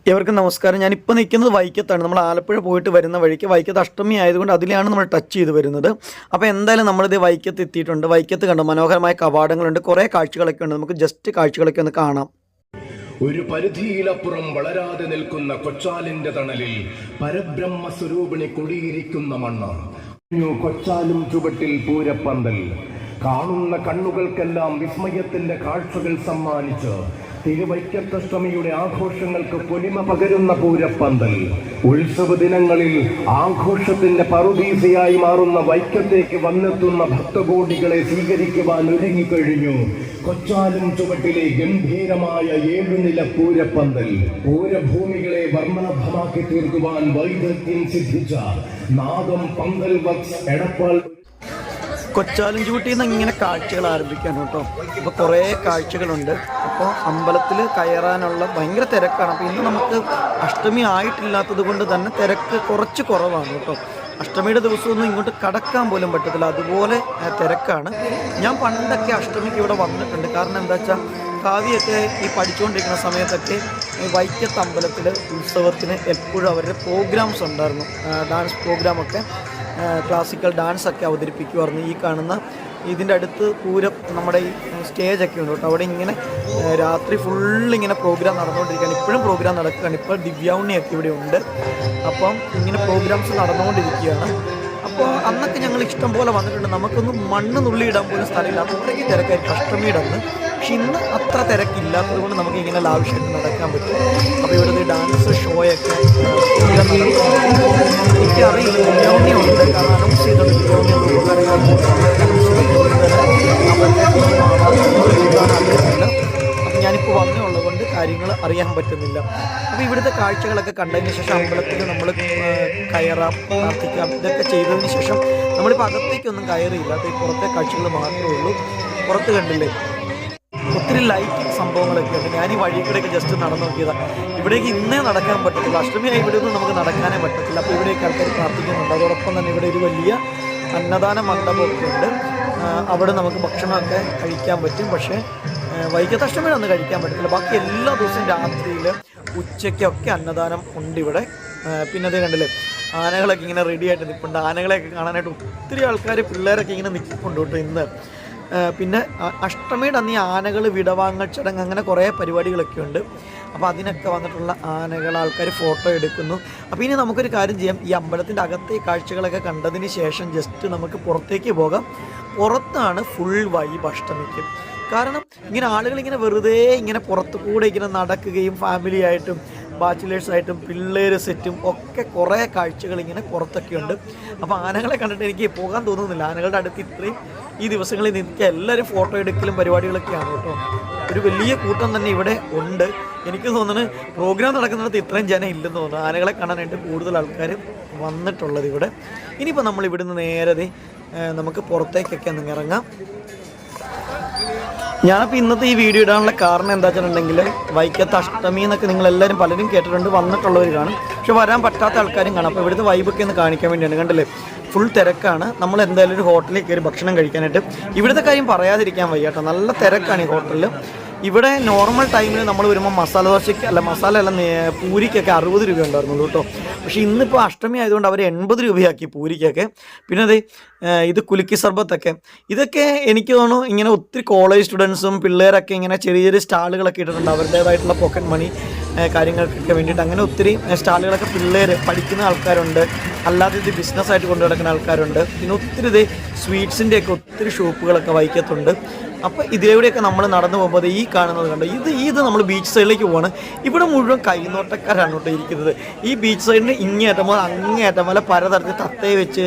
ഏവർക്കും നമസ്കാരം. ഞാനിപ്പോൾ നിൽക്കുന്നത് വൈക്കത്താണ്. നമ്മൾ ആലപ്പുഴ പോയിട്ട് വരുന്ന വഴിക്ക് വൈക്കത്ത് അഷ്ടമി ആയതുകൊണ്ട് അതിലാണ് നമ്മൾ ടച്ച് ചെയ്ത് വരുന്നത്. അപ്പോൾ എന്തായാലും നമ്മളിത് വൈക്കത്ത് എത്തിയിട്ടുണ്ട്. വൈക്കത്ത് കണ്ടോ, മനോഹരമായ കവാടങ്ങളുണ്ട്, കുറേ കാഴ്ചകളൊക്കെ ഉണ്ട്. നമുക്ക് ജസ്റ്റ് കാഴ്ചകളൊക്കെ ഒന്ന് കാണാം. ഒരു പരിധിയിലപ്പുറം വളരാതെ നിൽക്കുന്ന കൊച്ചാലിന്റെ തണലിൽ പരബ്രഹ്മ സ്വരൂപിണി കുടിയിരിക്കുന്ന മണ്ണ്. കൊച്ചാലും ചുവട്ടിൽ പൂരപ്പന്തൽ കാണുന്ന കണ്ണുകൾക്കെല്ലാം വിസ്മയത്തിന്റെ കാഴ്ചകൾ സമ്മാനിച്ച് തിരുവൈക്കത്തഷ്ടമിയുടെ ആഘോഷങ്ങൾക്ക് പൊലിമ പകരുന്ന പൂരപ്പന്തൽ. ഉത്സവ ദിനങ്ങളിൽ ആഘോഷത്തിന്റെ പറുദീസയായി മാറുന്ന വൈക്കത്തേക്ക് വന്നെത്തുന്ന ഭക്തകോടികളെ സ്വീകരിക്കുവാൻ ഒരുങ്ങിക്കഴിഞ്ഞു കൊച്ചാലും ചുവട്ടിലെ ഗംഭീരമായ 7 നില പൂരപ്പന്തൽ. പൂരഭൂമികളെ വർണ്ണാഭമാക്കി തീർക്കുവാൻ വൈദഗ്ധ്യം സിദ്ധിച്ച നാദം പന്തൽ വക്സ് എടപ്പാൾ കൊച്ചാലും ചൂട്ടിൽ നിന്ന് ഇങ്ങനെ കാഴ്ചകൾ ആരംഭിക്കാൻ കേട്ടോ. ഇപ്പോൾ കുറേ കാഴ്ചകളുണ്ട്. അപ്പോൾ അമ്പലത്തിൽ കയറാനുള്ള ഭയങ്കര തിരക്കാണ്. അപ്പോൾ ഇന്ന് നമുക്ക് അഷ്ടമി ആയിട്ടില്ലാത്തത് കൊണ്ട് തന്നെ തിരക്ക് കുറച്ച് കുറവാണ് കേട്ടോ. അഷ്ടമിയുടെ ദിവസമൊന്നും ഇങ്ങോട്ട് കടക്കാൻ പോലും പറ്റത്തില്ല, അതുപോലെ തിരക്കാണ്. ഞാൻ പണ്ടൊക്കെ അഷ്ടമിക്ക് ഇവിടെ വന്നിട്ടുണ്ട്. കാരണം എന്താ വെച്ചാൽ കാവ്യൊക്കെ ഈ പഠിച്ചുകൊണ്ടിരിക്കുന്ന സമയത്തൊക്കെ വൈക്കത്ത് അമ്പലത്തിൽ ഉത്സവത്തിന് എപ്പോഴും അവരുടെ പ്രോഗ്രാംസ് ഉണ്ടായിരുന്നു. ഡാൻസ് പ്രോഗ്രാമൊക്കെ, ക്ലാസിക്കൽ ഡാൻസൊക്കെ അവതരിപ്പിക്കുമായിരുന്നു. ഈ കാണുന്ന ഇതിൻ്റെ അടുത്ത് പൂരം നമ്മുടെ ഈ സ്റ്റേജൊക്കെ ഉണ്ട് കേട്ടോ. അവിടെ ഇങ്ങനെ രാത്രി ഫുള്ളിങ്ങനെ പ്രോഗ്രാം നടന്നുകൊണ്ടിരിക്കുകയാണ്. ഇപ്പോഴും പ്രോഗ്രാം നടക്കുകയാണ്. ഇപ്പോൾ ദിവ്യാവുണ്ണിയൊക്കെ ഇവിടെ ഉണ്ട്. അപ്പം ഇങ്ങനെ പ്രോഗ്രാംസ് നടന്നുകൊണ്ടിരിക്കുകയാണ്. അപ്പോൾ അന്നൊക്കെ ഞങ്ങൾ ഇഷ്ടം പോലെ വന്നിട്ടുണ്ട്. നമുക്കൊന്നും മണ്ണ് നുള്ളിയിടാൻ പോലും സ്ഥലമില്ല, അത്രയ്ക്ക് തിരക്കായിരിക്കും അഷ്ടമിയുടെ അന്ന്. പക്ഷെ ഇന്ന് അത്ര തിരക്കില്ലാത്തത് കൊണ്ട് നമുക്ക് ഇങ്ങനെ ലാവശ്യമായിട്ട് നടക്കാൻ പറ്റും. അപ്പോൾ ഇവിടുത്തെ ഡാൻസ് ഷോയൊക്കെ എനിക്കറിയില്ല, ദിവ്യാവുണ്ണിയുണ്ട്. കാരണം അനൗൺസ് ചെയ്തിട്ടുണ്ട് ദിവ്യാവുണ്ണി. അപ്പം ഞാനിപ്പോൾ വന്നേ ഉള്ളതുകൊണ്ട് കാര്യങ്ങൾ അറിയാൻ പറ്റുന്നില്ല. അപ്പോൾ ഇവിടുത്തെ കാഴ്ചകളൊക്കെ കണ്ടതിന് ശേഷം അമ്പലത്തിൽ നമ്മൾ കയറാം, പ്രാർത്ഥിക്കാം, ഇതൊക്കെ ചെയ്തതിന് ശേഷം നമ്മളിപ്പോൾ അകത്തേക്കൊന്നും കയറിയില്ല. അത് ഈ പുറത്തെ കാഴ്ചകൾ മാത്രമേ ഉള്ളൂ. പുറത്ത് കണ്ടില്ലേ ഒത്തിരി ലൈറ്റിംഗ് സംഭവങ്ങളൊക്കെ ഉണ്ട്. ഞാൻ ഈ വഴിക്കൂടെയൊക്കെ ജസ്റ്റ് നടന്നു നോക്കിയതാണ്. ഇവിടേക്ക് ഇന്നേ നടക്കാൻ പറ്റത്തില്ല, അഷ്ടമിയായി ഇവിടെ ഒന്നും നമുക്ക് നടക്കാനേ പറ്റത്തില്ല. അപ്പോൾ ഇവിടേക്ക് ആൾക്കാർ പ്രാർത്ഥിക്കുന്നുണ്ട്. അതോടൊപ്പം തന്നെ ഇവിടെ ഒരു വലിയ അന്നദാന മണ്ഡപമൊക്കെ ഉണ്ട്. അവിടെ നമുക്ക് ഭക്ഷണമൊക്കെ കഴിക്കാൻ പറ്റും. പക്ഷേ വൈക്കത്ത് അഷ്ടമിയിൽ ഒന്നും കഴിക്കാൻ പറ്റത്തില്ല. ബാക്കി എല്ലാ ദിവസവും രാത്രിയിൽ ഉച്ചയ്ക്കൊക്കെ അന്നദാനം ഉണ്ട് ഇവിടെ. പിന്നെ അതേ കണ്ടില്ലേ, ആനകളൊക്കെ ഇങ്ങനെ റെഡി ആയിട്ട് നിൽപ്പുണ്ട്. ആനകളെയൊക്കെ കാണാനായിട്ട് ഒത്തിരി ആൾക്കാർ, പിള്ളേരൊക്കെ ഇങ്ങനെ നിൽപ്പുണ്ട് കേട്ടോ ഇന്ന്. പിന്നെ അഷ്ടമിയുടെ അന്ന് ഈ ആനകൾ വിടവാങ്ങൽ ചടങ്ങ്, അങ്ങനെ കുറേ പരിപാടികളൊക്കെ ഉണ്ട്. അപ്പോൾ അതിനൊക്കെ വന്നിട്ടുള്ള ആനകൾ ആൾക്കാർ ഫോട്ടോ എടുക്കുന്നു. അപ്പോൾ ഇനി നമുക്കൊരു കാര്യം ചെയ്യാം. ഈ അമ്പലത്തിൻ്റെ അകത്തെ കാഴ്ചകളൊക്കെ കണ്ടതിന് ശേഷം ജസ്റ്റ് നമുക്ക് പുറത്തേക്ക് പോകാം. പുറത്താണ് ഫുൾ വൈബ് അഷ്ടമിക്ക്. കാരണം ഇങ്ങനെ ആളുകൾ ഇങ്ങനെ വെറുതെ ഇങ്ങനെ പുറത്തു കൂടെ ഇങ്ങനെ നടക്കുകയും ഫാമിലി ആയിട്ടും ബാച്ചിലേഴ്സായിട്ടും പിള്ളേർ സെറ്റും ഒക്കെ കുറേ കാഴ്ചകൾ ഇങ്ങനെ പുറത്തൊക്കെ ഉണ്ട്. അപ്പോൾ ആനകളെ കണ്ടിട്ട് എനിക്ക് പോകാൻ തോന്നുന്നില്ല. ആനകളുടെ അടുത്ത് ഇത്രയും ഈ ദിവസങ്ങളിൽ നിൽക്കുക, എല്ലാവരും ഫോട്ടോ എടുക്കലും പരിപാടികളൊക്കെയാണ് കേട്ടോ. ഒരു വലിയ കൂട്ടം തന്നെ ഇവിടെ ഉണ്ട്. എനിക്ക് തോന്നുന്നത് പ്രോഗ്രാം നടക്കുന്നിടത്ത് ഇത്രയും ജനം ഇല്ലെന്ന് തോന്നുന്നു. ആനകളെ കാണാനായിട്ട് കൂടുതൽ ആൾക്കാർ വന്നിട്ടുള്ളത് ഇവിടെ. ഇനിയിപ്പോൾ നമ്മൾ ഇവിടുന്ന് നേരെ നമുക്ക് പുറത്തേക്കൊക്കെ ഒന്ന് ഇറങ്ങാം. ഞാനപ്പോൾ ഇന്നത്തെ ഈ വീഡിയോ ഇടാനുള്ള കാരണം എന്താ വെച്ചിട്ടുണ്ടെങ്കിൽ വൈക്കത്ത് അഷ്ടമി എന്നൊക്കെ നിങ്ങളെല്ലാവരും പലരും കേട്ടിട്ടുണ്ട്, വന്നിട്ടുള്ളവർ കാണും. പക്ഷെ വരാൻ പറ്റാത്ത ആൾക്കാരും കാണും. അപ്പോൾ ഇവിടുത്തെ വൈബൊക്കെ ഒന്ന് കാണിക്കാൻ വേണ്ടിയാണ്. കണ്ടില്ലേ, ഫുൾ തിരക്കാണ്. നമ്മൾ എന്തായാലും ഒരു ഹോട്ടലിൽ കയറി ഭക്ഷണം കഴിക്കാനായിട്ട്. ഇവിടുത്തെ കാര്യം പറയാതിരിക്കാൻ വയ്യ കേട്ടോ, നല്ല തിരക്കാണ് ഈ ഹോട്ടലിൽ. ഇവിടെ നോർമൽ ടൈമിൽ നമ്മൾ വരുമ്പോൾ മസാല ദോശയ്ക്ക് പൂരിക്കൊക്കെ 60 രൂപ ഉണ്ടായിരുന്നുള്ളൂ കേട്ടോ. പക്ഷേ ഇന്നിപ്പോൾ അഷ്ടമി ആയതുകൊണ്ട് അവർ 80 രൂപയാക്കി പൂരിക്കൊക്കെ. പിന്നെ അത് ഇത് കുലുക്കി സർബത്തൊക്കെ, ഇതൊക്കെ എനിക്ക് തോന്നുന്നു ഇങ്ങനെ ഒത്തിരി കോളേജ് സ്റ്റുഡൻസും പിള്ളേരൊക്കെ ഇങ്ങനെ ചെറിയ ചെറിയ സ്റ്റാളുകളൊക്കെ ഇട്ടിട്ടുണ്ട്. അവരുടേതായിട്ടുള്ള പോക്കറ്റ് മണി കാര്യങ്ങൾക്കൊക്കെ വേണ്ടിയിട്ട് അങ്ങനെ ഒത്തിരി സ്റ്റാളുകളൊക്കെ പിള്ളേർ പഠിക്കുന്ന ആൾക്കാരുണ്ട്, അല്ലാതെ ഇത് ബിസിനസ്സായിട്ട് കൊണ്ടു നടക്കുന്ന ആൾക്കാരുണ്ട്. പിന്നെ ഒത്തിരി ഇത് സ്വീറ്റ്സിൻ്റെയൊക്കെ ഒത്തിരി ഷോപ്പുകളൊക്കെ വൈക്കത്തുണ്ട്. അപ്പോൾ ഇതിലൂടെയൊക്കെ നമ്മൾ നടന്നു പോകുമ്പോൾ ഈ കാണുന്നത് കണ്ടോ, ഇത് നമ്മൾ ബീച്ച് സൈഡിലേക്ക് പോവാണ്. ഇവിടെ മുഴുവൻ കൈനോട്ടക്കാരാണ് കേട്ടോ ഇരിക്കുന്നത്. ഈ ബീച്ച് സൈഡിന് ഇങ്ങേറ്റം മുതൽ അങ്ങേറ്റം പോലെ പലതരത്തിൽ തത്തയെ വെച്ച്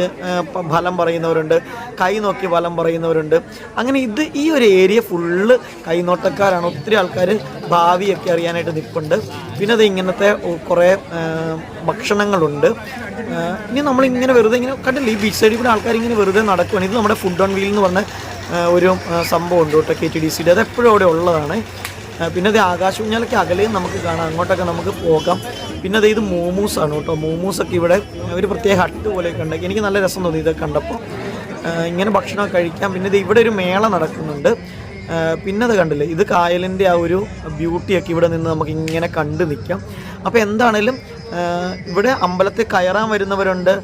ഫലം പറയുന്നവരുണ്ട്, കൈ നോക്കി ഫലം പറയുന്നവരുണ്ട്. അങ്ങനെ ഈ ഒരു ഏരിയ ഫുള്ള് കൈനോട്ടക്കാരാണ്. ഒത്തിരി ആൾക്കാർ ഭാവിയൊക്കെ അറിയാനായിട്ട് നിൽപ്പുണ്ട്. പിന്നെ അത് ഇങ്ങനത്തെ കുറേ ഭക്ഷണങ്ങളുണ്ട്. ഇനി നമ്മളിങ്ങനെ വെറുതെ ഇങ്ങനെ കണ്ടില്ല, ഈ ബീച്ച് സൈഡിൽ കൂടെ ആൾക്കാർ ഇങ്ങനെ വെറുതെ നടക്കുകയാണ്. ഇത് നമ്മുടെ ഫുഡ് ഓൺ വീൽ എന്ന് പറഞ്ഞ ഒരു സംഭവം ഉണ്ട് കേട്ടോ, KTDCയുടെ. അതെപ്പോഴും അവിടെ ഉള്ളതാണ്. പിന്നെ അത് ആകാശൂഞ്ഞാലൊക്കെ അകലെയും നമുക്ക് കാണാം, അങ്ങോട്ടൊക്കെ നമുക്ക് പോകാം. പിന്നെ അത് ഇത് മോമൂസാണ് കേട്ടോ. മോമൂസൊക്കെ ഇവിടെ ഒരു പ്രത്യേക ഹട്ട് പോലെയൊക്കെ ഉണ്ടാക്കി. എനിക്ക് നല്ല രസം തോന്നി ഇതൊക്കെ കണ്ടപ്പോൾ. ഇങ്ങനെ ഭക്ഷണം കഴിക്കാം. പിന്നെ ഇത് ഇവിടെ ഒരു മേള നടക്കുന്നുണ്ട്. പിന്നെ അത് കണ്ടില്ലേ, ഇത് കായലിൻ്റെ ആ ഒരു ബ്യൂട്ടിയൊക്കെ ഇവിടെ നിന്ന് നമുക്ക് ഇങ്ങനെ കണ്ടു നിൽക്കാം. അപ്പോൾ എന്താണേലും ഇവിടെ അമ്പലത്തിൽ കയറാൻ വരുന്നവരുണ്ട്,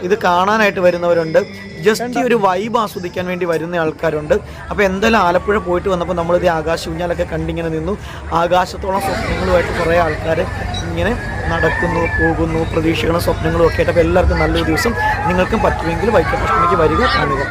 ഇത് കാണാനായിട്ട് വരുന്നവരുണ്ട്, ജസ്റ്റ് ഒരു വൈബ് ആസ്വദിക്കാൻ വേണ്ടി വരുന്ന ആൾക്കാരുണ്ട്. അപ്പോൾ എന്തായാലും ആലപ്പുഴ പോയിട്ട് വന്നപ്പോൾ നമ്മളിത് ആകാശ ഊഞ്ഞാലൊക്കെ കണ്ടിങ്ങനെ നിന്നു. ആകാശത്തോളം സ്വപ്നങ്ങളുമായിട്ട് കുറേ ആൾക്കാർ ഇങ്ങനെ നടക്കുന്നു, പോകുന്നു, പ്രതീക്ഷകളും സ്വപ്നങ്ങളും ഒക്കെ ആയിട്ട്. അപ്പോൾ എല്ലാവർക്കും നല്ലൊരു ദിവസം. നിങ്ങൾക്കും പറ്റുമെങ്കിൽ വൈക്കത്തഷ്ടമിക്ക് വരിക, കാണുക.